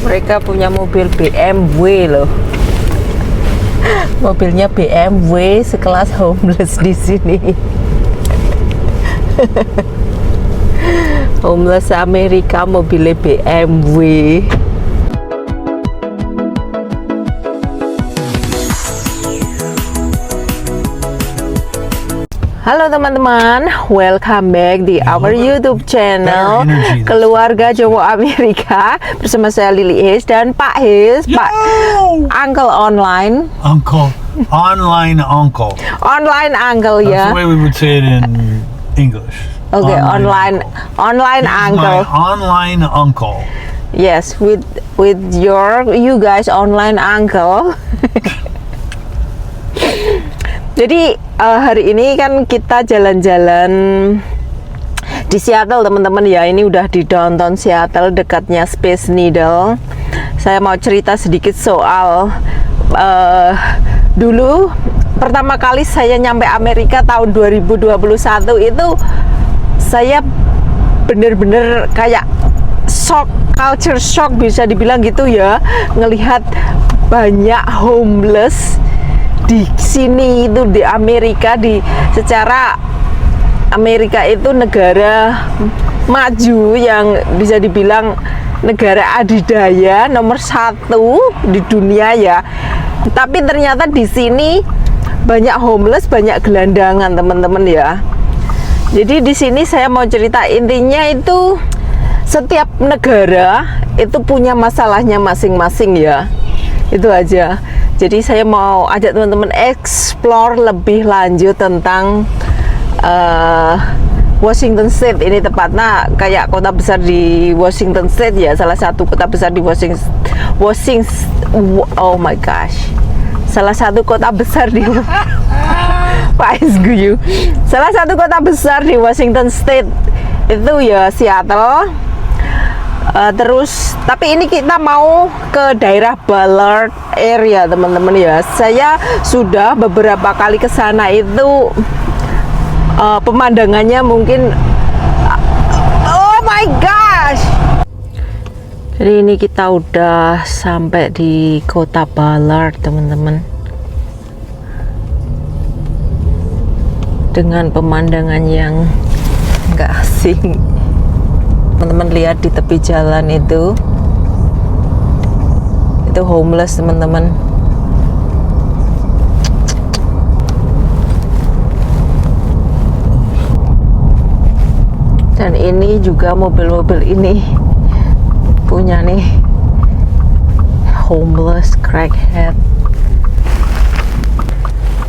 Mereka punya mobil BMW loh. Mobilnya BMW sekelas homeless di sini. Homeless Amerika mobilnya BMW. Halo teman-teman, welcome back di our YouTube channel Keluarga Jawa Amerika bersama saya Lily His dan Pak His, Pak Uncle Online. Online uncle. Online uncle ya. That's the way we would say it in English. Okay, online uncle. Online uncle. Yes, with you guys online uncle. Jadi hari ini kan kita jalan-jalan di Seattle teman-teman ya. Ini udah di downtown Seattle dekatnya Space Needle. Saya mau cerita sedikit soal dulu pertama kali saya nyampe Amerika tahun 2021 itu saya bener-bener kayak shock, culture shock bisa dibilang gitu ya, ngelihat banyak homeless di sini itu di Amerika. Secara Amerika itu negara maju yang bisa dibilang negara adidaya nomor 1 di dunia ya. Tapi ternyata di sini banyak homeless, banyak gelandangan teman-teman ya. Jadi di sini saya mau cerita intinya itu setiap negara itu punya masalahnya masing-masing ya. Itu aja. Jadi saya mau ajak teman-teman explore lebih lanjut tentang Washington State. Ini tepatnya kayak kota besar di Washington State ya, salah satu kota besar di oh my gosh, salah satu kota besar di Pak Isguyu, salah satu kota besar di Washington State itu ya Seattle. Terus tapi ini kita mau ke daerah Ballard area teman-teman ya. Saya sudah beberapa kali ke sana itu pemandangannya mungkin oh my gosh. Jadi ini kita udah sampai di kota Ballard teman-teman, dengan pemandangan yang nggak asing. Teman-teman lihat di tepi jalan itu homeless teman-teman. Dan ini juga mobil-mobil ini punya nih homeless crackhead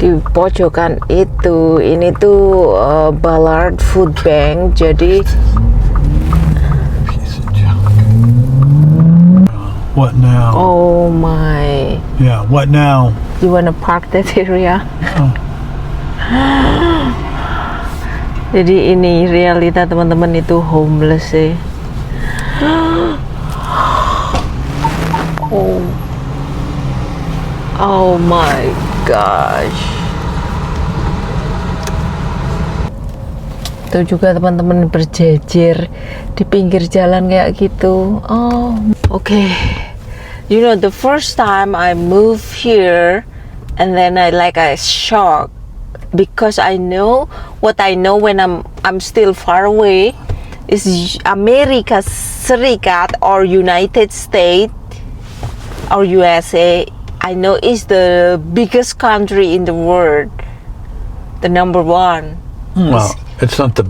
di pojokan itu. Ini tuh Ballard Food Bank. Jadi What now? oh my. Yeah, what now? You wanna park that area? Oh. Jadi ini realita teman-teman, itu homeless sih. Oh my gosh. Itu juga teman-teman berjejer di pinggir jalan kayak gitu. Oh, okay. You know, the first time I moved here, and then I shocked because I know what I know when I'm still far away is America Serikat or United States or USA. I know is the biggest country in the world, the number 1. Well, it's not the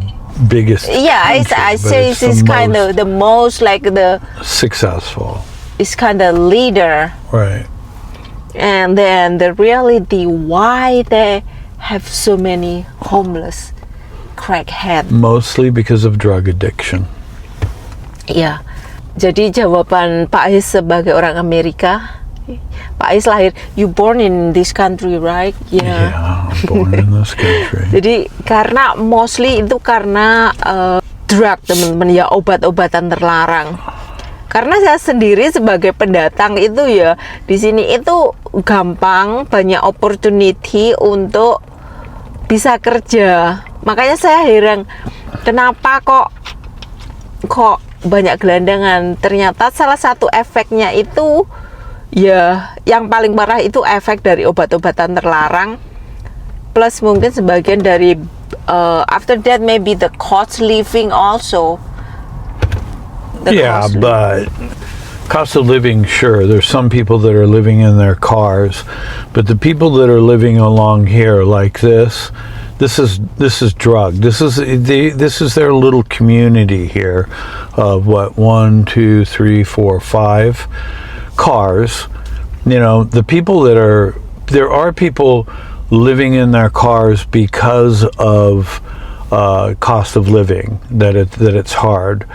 biggest. Yeah, country, I but say it's kind of the most like the successful. It's kind of leader. Right. And then the reality why they have so many homeless crackhead. Mostly because of drug addiction. Ya, jadi jawaban Pak Is sebagai orang Amerika, Pak Is lahir, you born in this country, right? Yeah, born in this country. Jadi karena mostly itu karena drug teman-teman ya, obat-obatan terlarang. Karena saya sendiri sebagai pendatang itu ya di sini itu gampang, banyak opportunity untuk bisa kerja. Makanya saya heran kenapa kok banyak gelandangan. Ternyata salah satu efeknya itu ya yang paling parah itu efek dari obat-obatan terlarang, plus mungkin sebagian dari after that maybe the cost living also. Yeah, but cost of living, sure. There's some people that are living in their cars, but the people that are living along here like this is drug. This is their little community here of what 1, 2, 3, 4, 5 cars. You know, the people there are people living in their cars because of cost of living, that it's hard.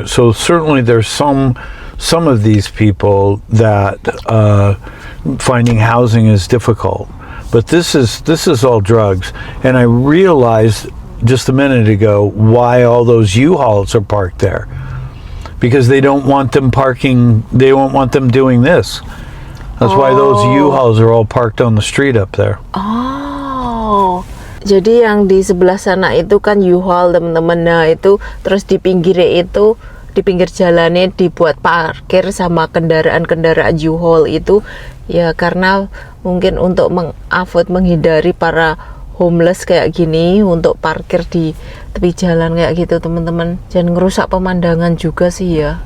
So certainly there's some of these people that finding housing is difficult. But this is all drugs. And I realized just a minute ago why all those U-Hauls are parked there. Because they don't want them doing this. That's why those U-Hauls are all parked on the street up there. Oh. Jadi yang di sebelah sana itu kan U-Haul, teman-teman. Nah, itu terus di pinggir jalannya dibuat parkir sama kendaraan-kendaraan U-Haul itu ya karena mungkin untuk menghindari para homeless kayak gini untuk parkir di tepi jalan kayak gitu, teman-teman. Jangan ngerusak pemandangan juga sih ya.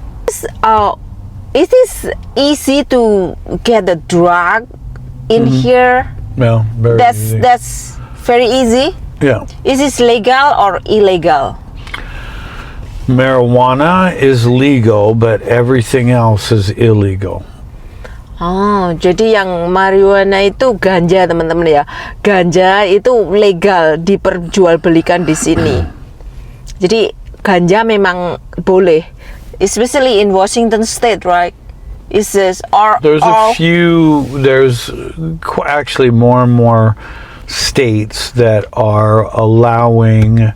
Is this easy to get the drug in here? Well, very easy. That's very easy. Yeah. Is this legal or illegal? Marijuana is legal, but everything else is illegal. Oh, jadi yang marijuana itu ganja, teman-teman ya. Ganja itu legal diperjualbelikan di sini. Jadi ganja memang boleh, especially in Washington State, right? Is this there's actually more and more states that are allowing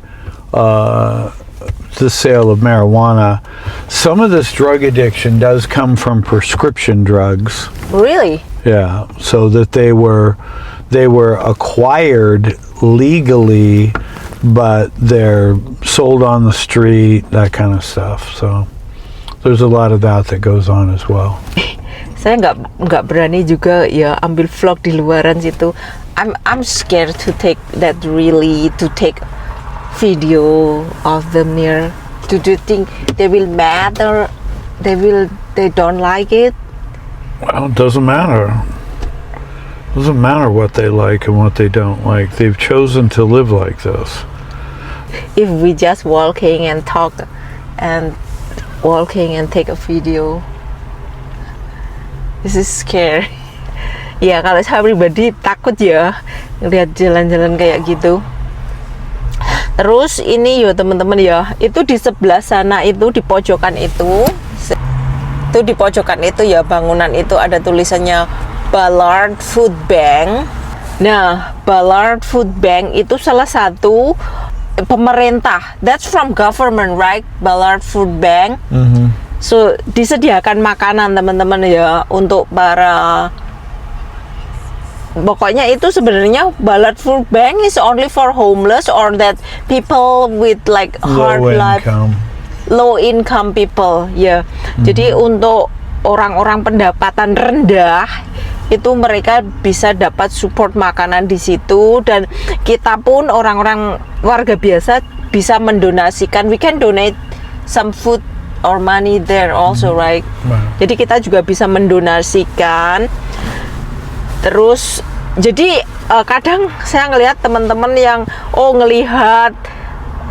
the sale of marijuana. Some of this drug addiction does come from prescription drugs. Really? Yeah, so that they were acquired legally, but they're sold on the street, that kind of stuff. So there's a lot of that goes on as well. Saya nggak berani juga ya ambil vlog di luaran situ. I'm scared to take video of them near. Do you think they will mad or they don't like it? Well, it doesn't matter. It doesn't matter what they like and what they don't like. They've chosen to live like this. If we just walking and talk and take a video, this is scary. Ya, kalau saya pribadi takut ya lihat jalan-jalan kayak gitu. Terus ini ya teman-teman ya, itu di sebelah sana itu di pojokan itu ya bangunan itu ada tulisannya Ballard Food Bank. Nah, Ballard Food Bank itu salah satu pemerintah. That's from government, right? Ballard Food Bank. So disediakan makanan teman-teman ya untuk para. Pokoknya itu sebenarnya Ballard Food Bank is only for homeless or that people with like low income people ya. Jadi untuk orang-orang pendapatan rendah itu mereka bisa dapat support makanan di situ, dan kita pun orang-orang warga biasa bisa mendonasikan. We can donate some food or money there also, right? Jadi kita juga bisa mendonasikan. Terus jadi kadang saya ngelihat teman-teman yang ngelihat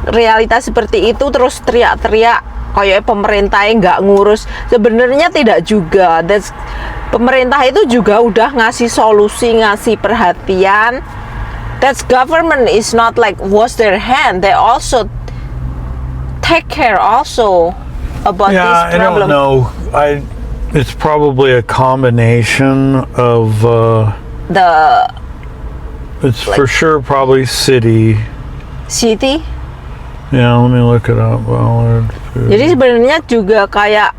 realitas seperti itu terus teriak-teriak kayak pemerintahnya nggak ngurus. Sebenarnya tidak juga. Pemerintah itu juga udah ngasih solusi, ngasih perhatian. That government is not like wash their hand. They also take care also about this problem. I don't know. It's probably a combination of it's for sure probably city. Yeah, let me look it up. Jadi sebenarnya juga kayak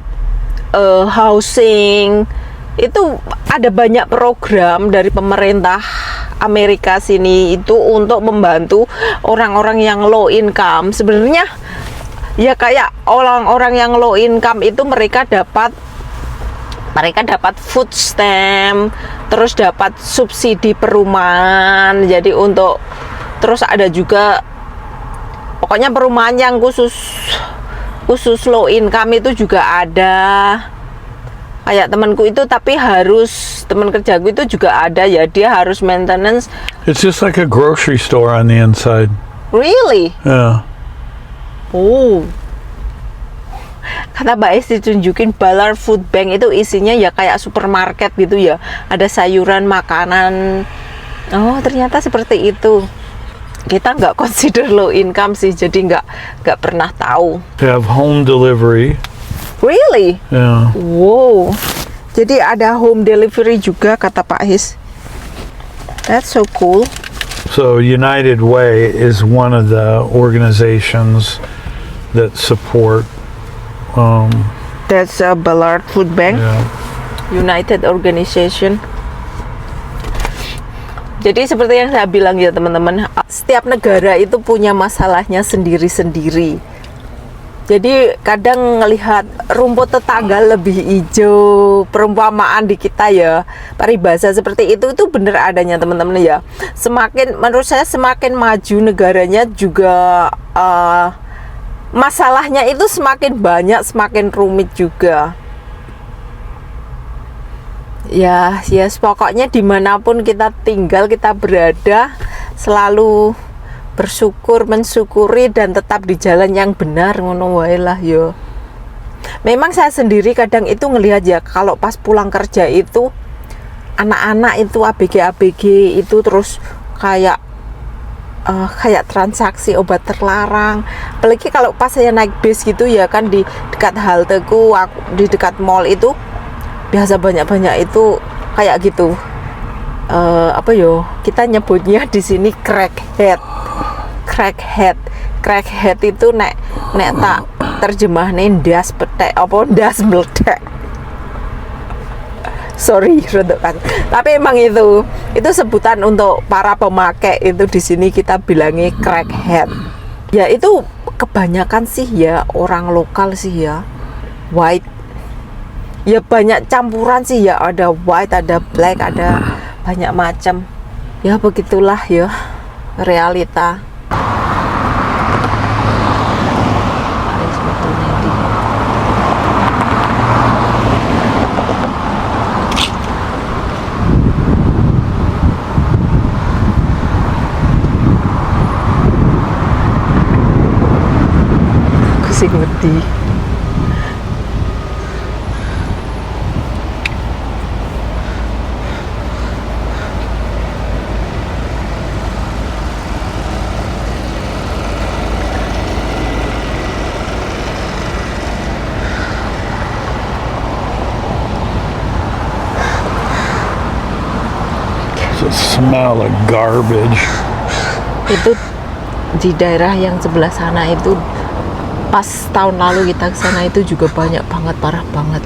housing itu ada banyak program dari pemerintah Amerika sini itu untuk membantu orang-orang yang low income. Sebenarnya ya kayak orang-orang yang low income itu mereka dapat food stamp, terus dapat subsidi perumahan. Jadi terus ada juga pokoknya perumahan yang khusus low income itu juga ada. Kayak temanku itu, tapi teman kerjaku itu juga ada ya, dia harus maintenance. It's just like a grocery store on the inside. Really? Yeah. Oh. Kata Mbak Es ditunjukin Ballard Food Bank itu isinya ya kayak supermarket gitu ya. Ada sayuran, makanan. Oh, ternyata seperti itu. Kita nggak consider low income sih, jadi nggak pernah tahu. They have home delivery. Really? Yeah. Wow. Jadi ada home delivery juga kata Pak His. That's so cool. So United Way is one of the organizations that support. That's a Ballard Food Bank. Yeah. United Organization. Jadi seperti yang saya bilang ya teman-teman, setiap negara itu punya masalahnya sendiri-sendiri. Jadi kadang ngelihat rumput tetangga lebih hijau, perumpamaan di kita ya, paribasa seperti itu bener adanya teman-teman ya. Menurut saya semakin maju negaranya juga masalahnya itu semakin banyak, semakin rumit juga. Ya, pokoknya dimanapun kita tinggal, kita berada, selalu bersyukur, mensyukuri, dan tetap di jalan yang benar, ngono wae lah yo. Memang saya sendiri kadang itu ngelihat ya, kalau pas pulang kerja itu anak-anak itu ABG itu terus kayak transaksi obat terlarang. Apalagi kalau pas saya naik bis gitu ya kan, di dekat halteku, di dekat mall itu biasa banyak itu kayak gitu. Kita nyebutnya di sini crackhead itu nek tak terjemahne ndas petek apa ndas meledak. Sorry rodok kan. Tapi emang itu sebutan untuk para pemakai itu, di sini kita bilangnya crackhead. Ya itu kebanyakan sih ya orang lokal sih ya, white. Ya banyak campuran sih ya, ada white, ada black, ada banyak macam. Ya begitulah ya realita. Aku sih ngerti. Smell of garbage. Itu di daerah yang sebelah sana itu, pas tahun lalu kita ke sana itu juga banyak banget, parah banget.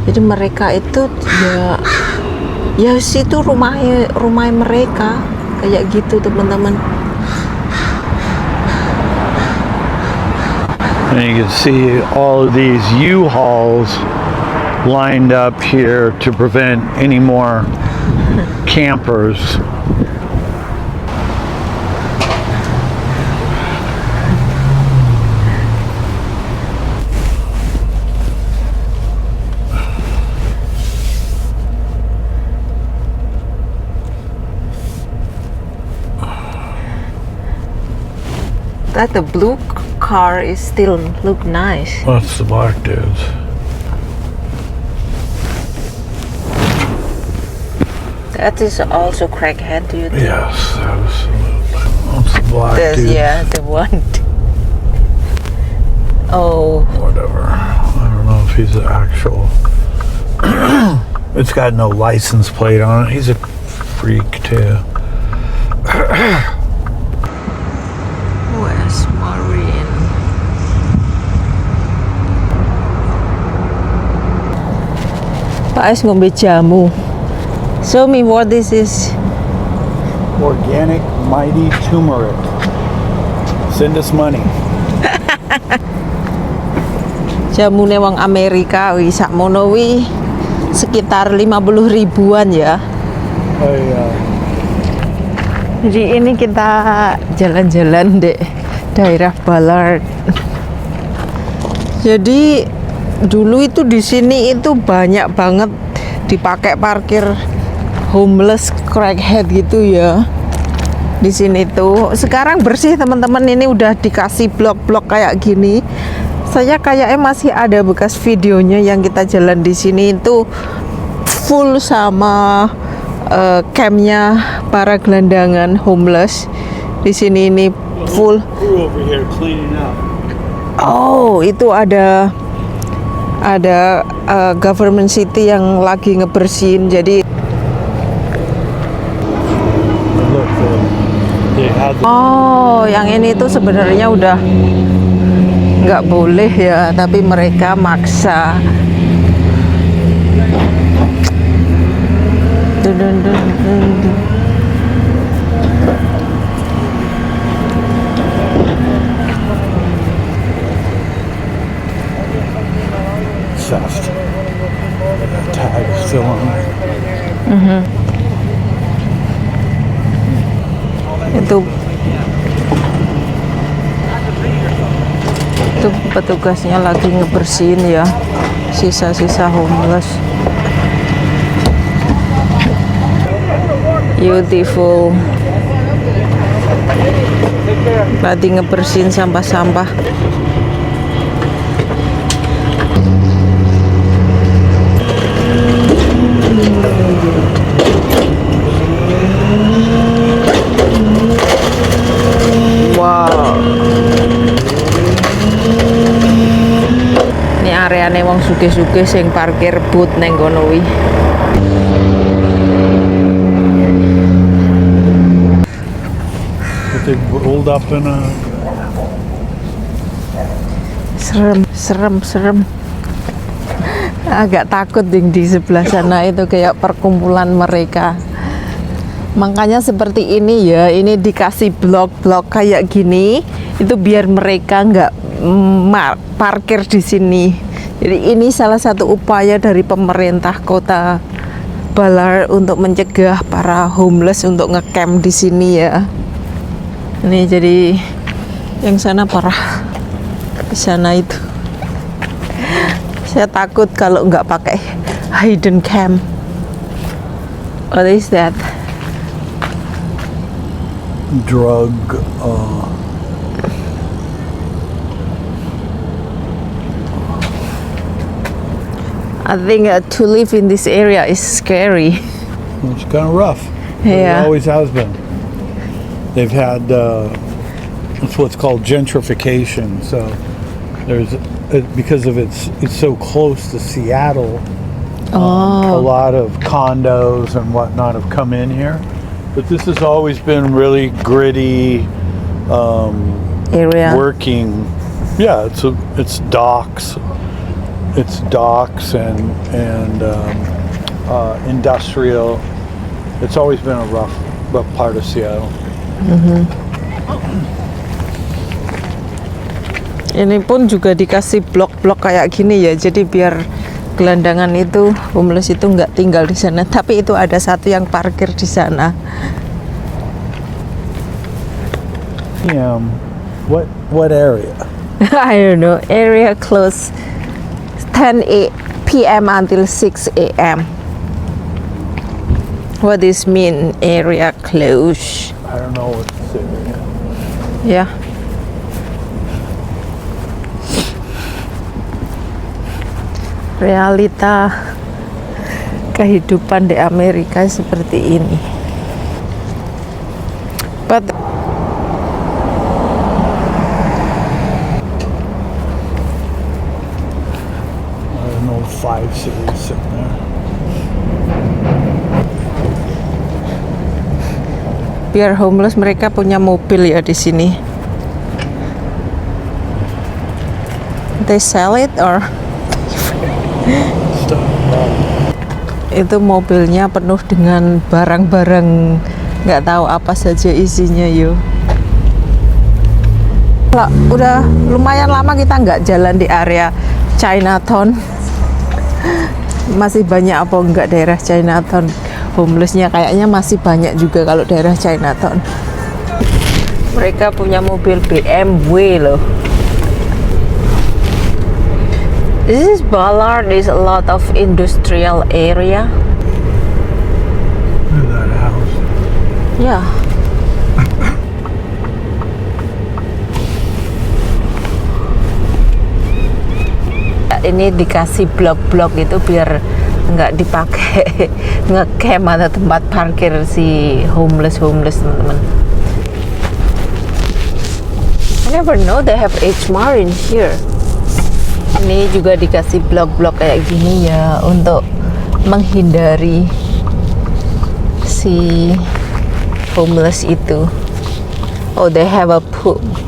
Jadi mereka itu ya situ rumah mereka kayak gitu teman-teman. And you can see all of these U-Hauls lined up here to prevent any more campers. That the blue car is still look nice. That's the black dudes. That is also crackhead, do you think? Yes, absolutely. That's the black dudes. Yeah, the one. Oh. Whatever. I don't know if he's an actual. It's got no license plate on it. He's a freak too. West Marine. Pak Ais ngombe jamu. Show me what this is. Organic mighty turmeric. Send us money. Jamune wong Amerika wi sakmono wi sekitar 50 ribuan ya. Oh iya. Jadi ini kita jalan-jalan di daerah Ballard. Jadi dulu itu di sini itu banyak banget dipakai parkir homeless crackhead gitu ya. Di sini tuh sekarang bersih teman-teman, ini udah dikasih blok-blok kayak gini. Saya kayaknya masih ada bekas videonya yang kita jalan di sini itu full sama campnya para gelandangan homeless. Di sini ini full. Crew over here cleaning up. Oh, itu ada government city yang lagi ngebersihin. Jadi Look, they had the oh, yang ini tuh sebenarnya udah nggak boleh ya, tapi mereka maksa. Dun, dun, dun, dun, dun. theft. Tag is still on there. Itu petugasnya lagi ngebersihin ya sisa-sisa homeless. Beautiful. Lagi ngebersihin sampah-sampah. Wow. Ini areane wong sugih-sugih sing parkir boot neng kono wi. But they rolled up in a. Serem. Agak takut di sebelah sana itu kayak perkumpulan mereka. Makanya seperti ini ya, ini dikasih blok-blok kayak gini itu biar mereka nggak parkir di sini. Jadi ini salah satu upaya dari pemerintah kota Ballard untuk mencegah para homeless untuk ngecamp di sini ya. Ini jadi yang sana parah, di sana itu. Saya takut kalau nggak pakai hidden cam. What is that? Drug. I think to live in this area is scary. It's kind of rough. Yeah. It always has been. They've had. It's what's called gentrification. So there's because of it's so close to Seattle. A lot of condos and whatnot have come in here, but this has always been really gritty Area. working. Yeah, it's docks and industrial. It's always been a rough part of Seattle. Ini pun juga dikasih blok-blok kayak gini ya, jadi biar gelandangan itu homeless itu nggak tinggal di sana. Tapi itu ada satu yang parkir di sana. Yeah. What area? I don't know. Area close 10 p.m. until 6 a.m. What does mean area close? I don't know what this area. Ya. Realita kehidupan di Amerika seperti ini. But I don't know, 5 cities sitting there. biar homeless mereka punya mobil ya di sini. They sell it or itu mobilnya penuh dengan barang-barang nggak tahu apa saja isinya yo. Udah lumayan lama kita nggak jalan di area Chinatown. Masih banyak apa enggak daerah Chinatown? Homelessnya kayaknya masih banyak juga kalau daerah Chinatown. Mereka punya mobil BMW loh. This is Ballard. There's a lot of industrial area. Look at that house. Yeah. Ini dikasih blok-blok itu biar nggak dipakai ngecamp atau tempat parkir si homeless teman-teman. I never know they have H-Mart in here. Ini juga dikasih blok-blok kayak gini ya untuk menghindari si homeless itu. Oh, they have a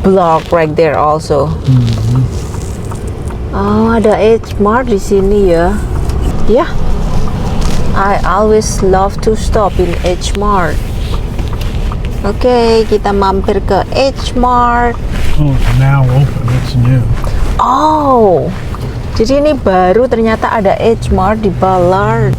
block right there also. Oh, ada H-Mart di sini ya. Yeah. I always love to stop in H-Mart. Oke, kita mampir ke H-Mart. Oh, it's now open. It's new. Oh, jadi ini baru ternyata ada H-Mart di Ballard.